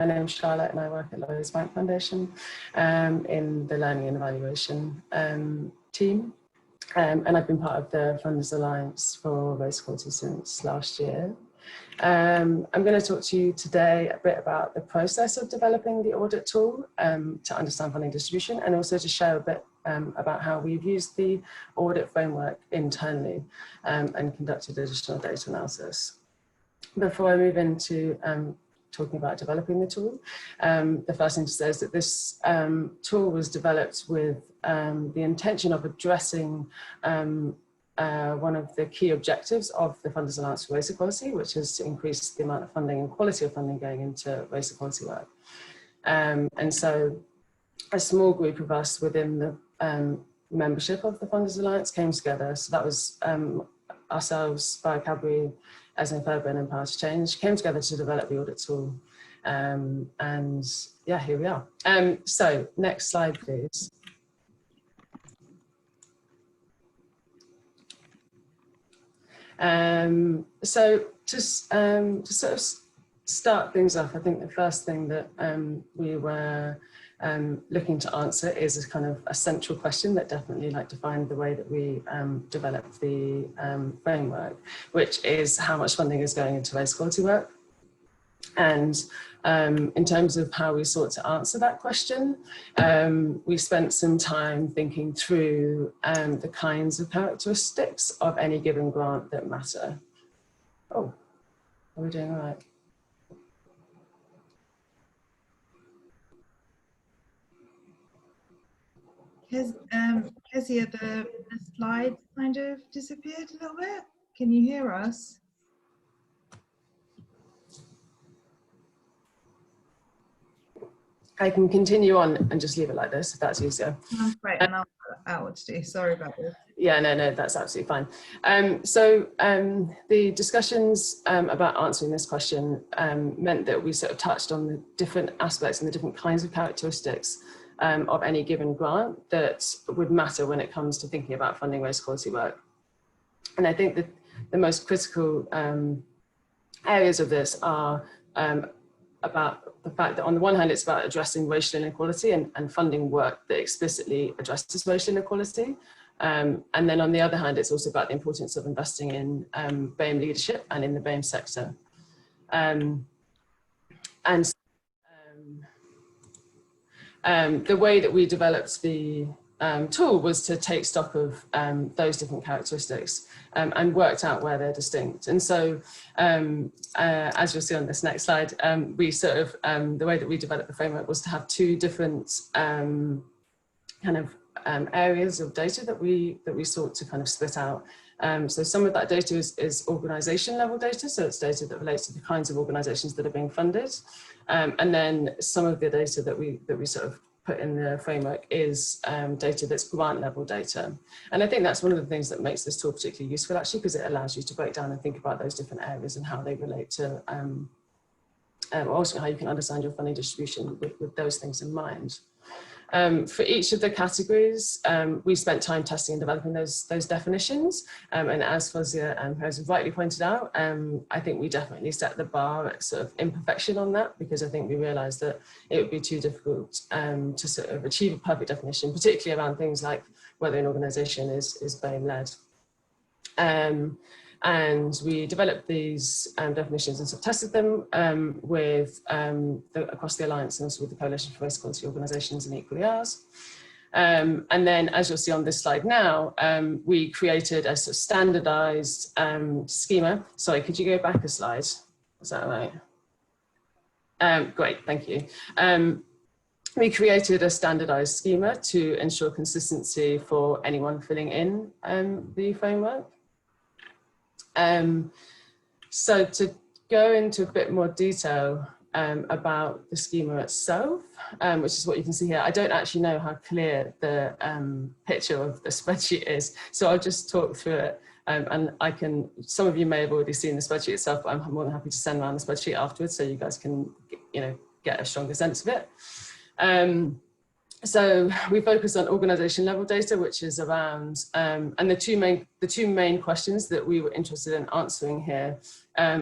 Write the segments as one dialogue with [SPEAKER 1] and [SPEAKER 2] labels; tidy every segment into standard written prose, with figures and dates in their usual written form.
[SPEAKER 1] My name's Charlotte and I work at Lawyers Bank Foundation in the Learning and Evaluation team. And I've been part of the Funders Alliance for Race Equality since last year. I'm going to talk to you today a bit about the process of developing the audit tool to understand funding distribution, and also to share a bit about how we've used the audit framework internally and conducted additional data analysis. Before I move into talking about developing the tool, the first thing to say is that this tool was developed with the intention of addressing one of the key objectives of the Funders Alliance for Race Equality, which is to increase the amount of funding and quality of funding going into race equality work. And so a small group of us within the membership of the Funders Alliance came together. So that was ourselves, Barry Cadbury, Esme Fairbairn and Power to Change, came together to develop the audit tool. And yeah, here we are. So next slide, please. So to sort of start things off, I think the first thing that we were looking to answer is a kind of a central question that definitely defined the way that we developed the framework, which is how much funding is going into race equality work. And in terms of how we sought to answer that question, we spent some time thinking through the kinds of characteristics of any given grant that matter. Oh, are we doing all right?
[SPEAKER 2] Kezia, the slide kind of disappeared a little bit. Can you hear us?
[SPEAKER 1] I can continue on and just leave it like this if that's easier.
[SPEAKER 2] That's great, and I'll put out what to do. Sorry about this.
[SPEAKER 1] Yeah, no, that's absolutely fine. So the discussions about answering this question meant that we sort of touched on the different aspects and the different kinds of characteristics of any given grant that would matter when it comes to thinking about funding race equality work. And I think that the most critical areas of this are about the fact that on the one hand, it's about addressing racial inequality and funding work that explicitly addresses racial inequality. And then on the other hand, it's also about the importance of investing in BAME leadership and in the BAME sector. The way that we developed the tool was to take stock of those different characteristics and worked out where they're distinct. And so, as you'll see on this next slide, we sort of, the way that we developed the framework was to have two different kind of areas of data that we sought to kind of split out. So some of that data is organisation level data, so it's data that relates to the kinds of organisations that are being funded. And then some of the data that we sort of put in the framework is data that's grant level data. And I think that's one of the things that makes this tool particularly useful, actually, because it allows you to break down and think about those different areas and how they relate to, also how you can understand your funding distribution with those things in mind. For each of the categories, we spent time testing and developing those definitions. And as Fozia has rightly pointed out, I think we definitely set the bar at sort of imperfection on that, because I think we realized that it would be too difficult to sort of achieve a perfect definition, particularly around things like whether an organization is BAME-led. And we developed these definitions and sort of tested them with across the Alliance and also with the Coalition for Race Equality Organisations and Equally Ours. And then, as you'll see on this slide now, we created a sort of standardised schema. Sorry, could you go back a slide? Is that right? Great, thank you. We created a standardised schema to ensure consistency for anyone filling in the framework. So to go into a bit more detail about the schema itself, which is what you can see here, I don't actually know how clear the picture of the spreadsheet is, so I'll just talk through it. And some of you may have already seen the spreadsheet itself, but I'm more than happy to send around the spreadsheet afterwards so you guys can, get a stronger sense of it. So we focus on organisation level data, which is around, and the two main questions that we were interested in answering here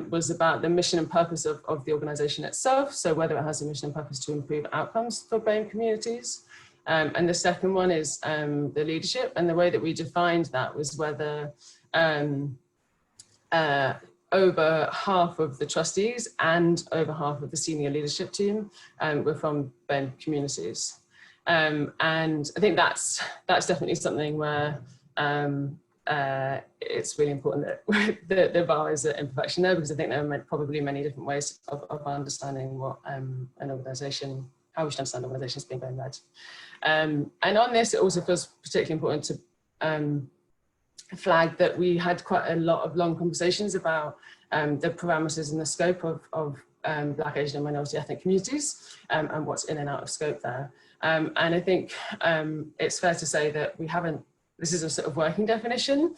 [SPEAKER 1] was about the mission and purpose of the organisation itself. So whether it has a mission and purpose to improve outcomes for BAME communities. And the second one is the leadership, and the way that we defined that was whether over half of the trustees and over half of the senior leadership team were from BAME communities. And I think that's definitely something where it's really important that the bar is an imperfection there, because I think there are probably many different ways of understanding what an organisation, how we should understand organisations being BAME led. And on this, it also feels particularly important to flag that we had quite a lot of long conversations about the parameters and the scope of Black, Asian and minority ethnic communities and what's in and out of scope there. And I think it's fair to say that we haven't, this is a sort of working definition,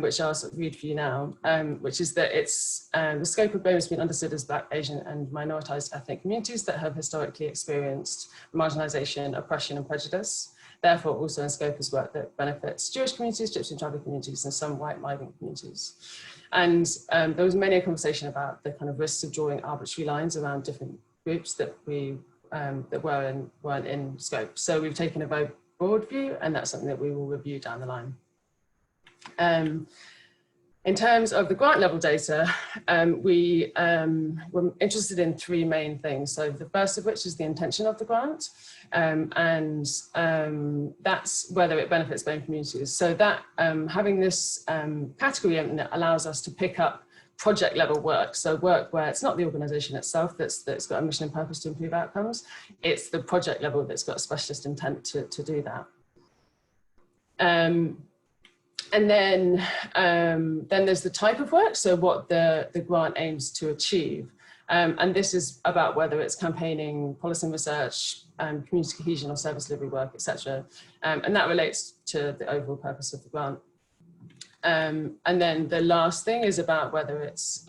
[SPEAKER 1] which I'll sort of read for you now, which is that it's the scope of BAME has been understood as Black, Asian and minoritized ethnic communities that have historically experienced marginalization, oppression and prejudice. Therefore, also in scope is work that benefits Jewish communities, Gypsy and tribal communities, and some white migrant communities. And there was many a conversation about the kind of risks of drawing arbitrary lines around different groups that we that weren't in scope. So we've taken a very broad view, and that's something that we will review down the line. In terms of the grant level data, we were interested in three main things. So the first of which is the intention of the grant, and that's whether it benefits BAME communities. So that having this category allows us to pick up project level work. So work where it's not the organisation itself that's got a mission and purpose to improve outcomes, it's the project level that's got a specialist intent to do that. And then there's the type of work, so what the grant aims to achieve. And this is about whether it's campaigning, policy and research, community cohesion or service delivery work, etc. And that relates to the overall purpose of the grant. And then the last thing is about whether it's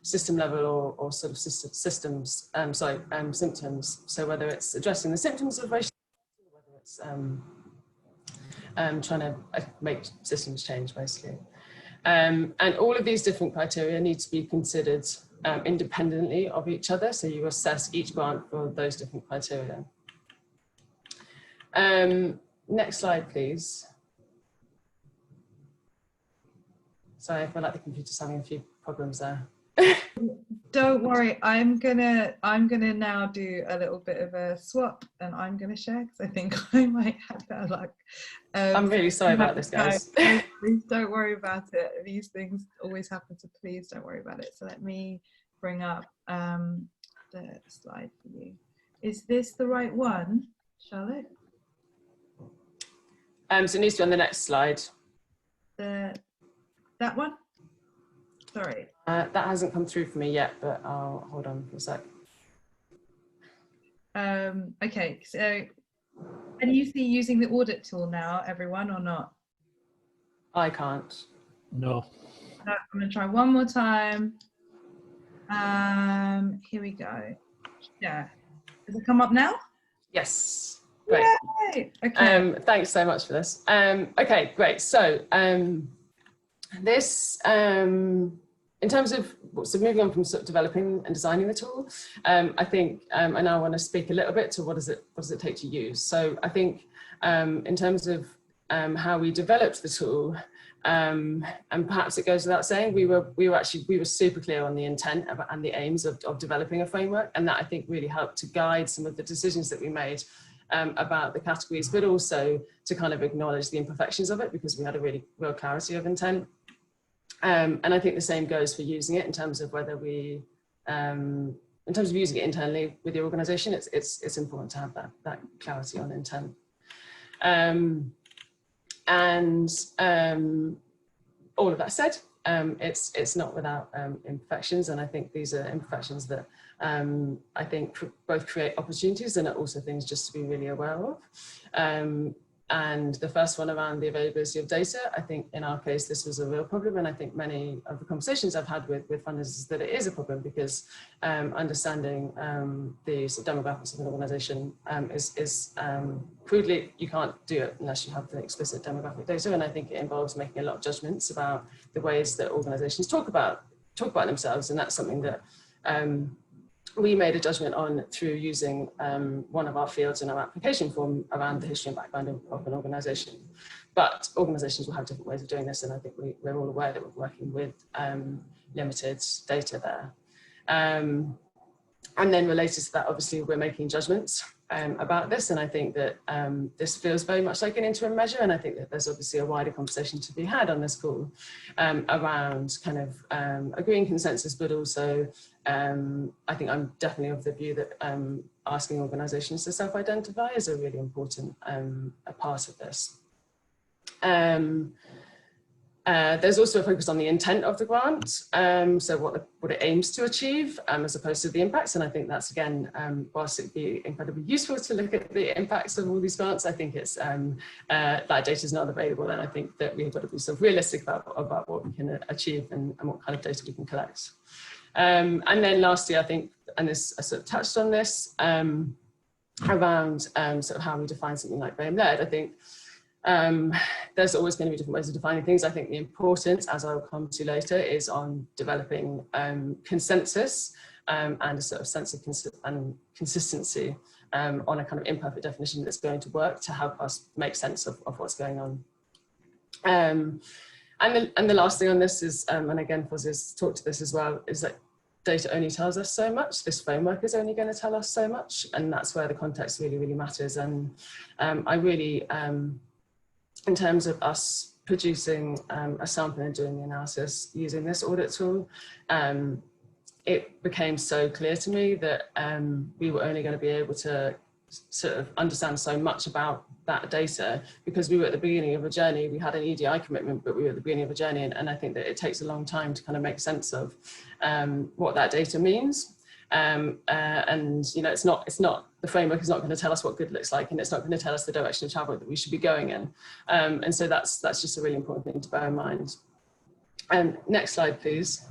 [SPEAKER 1] system level or sort of systems, symptoms. So whether it's addressing the symptoms of racial, whether it's trying to make systems change, basically. And all of these different criteria need to be considered independently of each other. So you assess each grant for those different criteria. Next slide, please. Sorry, I feel like the computer's having a few problems there.
[SPEAKER 2] Don't worry, I'm gonna now do a little bit of a swap, and I'm gonna share because I think I might have better luck.
[SPEAKER 1] I'm really sorry about this, guys.
[SPEAKER 2] Please don't worry about it. These things always happen, so please don't worry about it. So let me bring up the slide for you. Is this the right one, Charlotte?
[SPEAKER 1] So it needs to be on the next slide.
[SPEAKER 2] That one? Sorry.
[SPEAKER 1] That hasn't come through for me yet, but I'll hold on for a sec.
[SPEAKER 2] Okay, so can you see using the audit tool now, everyone, or not?
[SPEAKER 1] I can't.
[SPEAKER 3] No.
[SPEAKER 2] I'm going to try one more time. Here we go. Yeah. Does it come up now?
[SPEAKER 1] Yes. Great.
[SPEAKER 2] Yay! Okay.
[SPEAKER 1] Thanks so much for this. Okay, great. So this, in terms of, so moving on from sort of developing and designing the tool, I think I now want to speak a little bit to what does it take to use. So I think in terms of how we developed the tool, and perhaps it goes without saying, we were super clear on the intent and the aims of developing a framework, and that I think really helped to guide some of the decisions that we made about the categories, but also to kind of acknowledge the imperfections of it, because we had a really real clarity of intent. And I think the same goes for using it in terms of whether we, in terms of using it internally with the organisation, it's important to have that clarity on intent. All of that said, it's not without imperfections, and I think these are imperfections that I think both create opportunities and are also things just to be really aware of. and the first one around the availability of data. I think in our case, this was a real problem. And I think many of the conversations I've had with funders is that it is a problem, because understanding the sort of demographics of an organization is crudely, you can't do it unless you have the explicit demographic data. And I think it involves making a lot of judgments about the ways that organizations talk about themselves. And that's something that we made a judgment on through using one of our fields in our application form around the history and background of an organisation. But organisations will have different ways of doing this, and I think we're all aware that we're working with limited data there. And then related to that, obviously, we're making judgments about this, and I think that this feels very much like an interim measure, and I think that there's obviously a wider conversation to be had on this call around kind of agreeing consensus, but also I think I'm definitely of the view that asking organisations to self-identify is a really important a part of this. There's also a focus on the intent of the grant, so what it aims to achieve, as opposed to the impacts. And I think that's, again, whilst it'd be incredibly useful to look at the impacts of all these grants, I think it's that data is not available, and I think that we've got to be sort of realistic about what we can achieve and what kind of data we can collect. And then lastly, I think, and this I sort of touched on this, around sort of how we define something like BAME-led. I think there's always going to be different ways of defining things. I think the importance, as I'll come to later, is on developing consensus and a sort of sense of consistency on a kind of imperfect definition that's going to work to help us make sense of what's going on. And the last thing on this is, and again, Fozzi's talked to this as well, is that data only tells us so much. This framework is only going to tell us so much, and that's where the context really, really matters. And I really, in terms of us producing a sample and doing the analysis using this audit tool, it became so clear to me that we were only going to be able to sort of understand so much about that data because we were at the beginning of a journey. We had an EDI commitment, but we were at the beginning of a journey, and I think that it takes a long time to kind of make sense of what that data means. And you know, it's not the framework is not going to tell us what good looks like, and it's not going to tell us the direction of travel that we should be going in. And so that's just a really important thing to bear in mind. Next slide, please.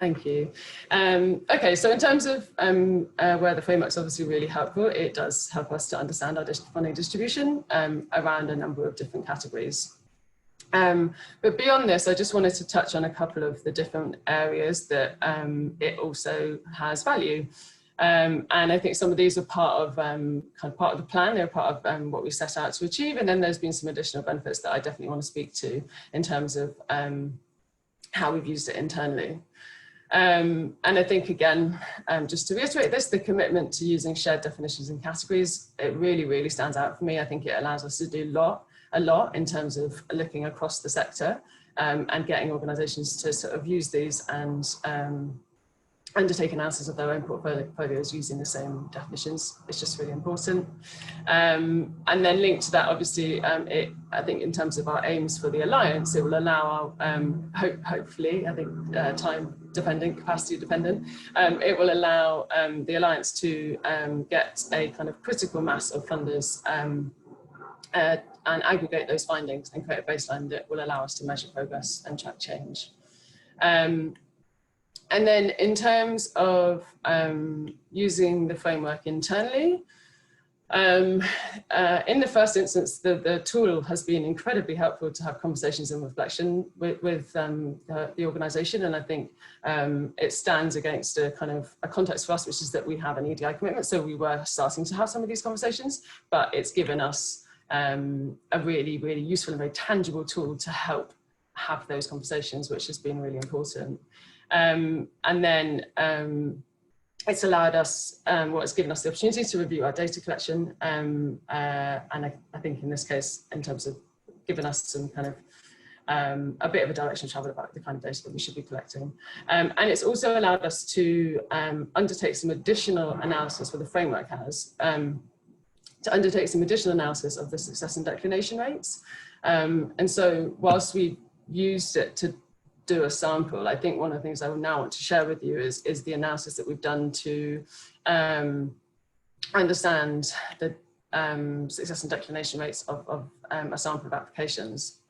[SPEAKER 1] Thank you. Okay, so in terms of where the framework's obviously really helpful, it does help us to understand our funding distribution around a number of different categories. But beyond this, I just wanted to touch on a couple of the different areas that it also has value. And I think some of these are part of kind of part of the plan. They're part of what we set out to achieve. And then there's been some additional benefits that I definitely want to speak to in terms of how we've used it internally. And I think, again, just to reiterate this, the commitment to using shared definitions and categories, it really, really stands out for me. I think it allows us to do a lot in terms of looking across the sector and getting organisations to sort of use these and undertake analysis of their own portfolios using the same definitions. It's just really important. And then linked to that, obviously, I think in terms of our aims for the Alliance, it will allow our, hopefully, I think time dependent, capacity dependent, it will allow the Alliance to get a kind of critical mass of funders and aggregate those findings and create a baseline that will allow us to measure progress and track change. And then in terms of using the framework internally, in the first instance, the tool has been incredibly helpful to have conversations and reflection with the organisation, and I think it stands against a kind of a context for us, which is that we have an EDI commitment, so we were starting to have some of these conversations, but it's given us a really, really useful and very tangible tool to help have those conversations, which has been really important. And then it's allowed us, well, it's given us the opportunity to review our data collection. And I think in this case, in terms of giving us some kind of a bit of a direction of travel about the kind of data that we should be collecting. And it's also allowed us to undertake some additional analysis, what the framework has, to undertake some additional analysis of the success and declination rates. And so whilst we used it to do a sample, I think one of the things I will now want to share with you is the analysis that we've done to understand the success and declination rates of a sample of applications.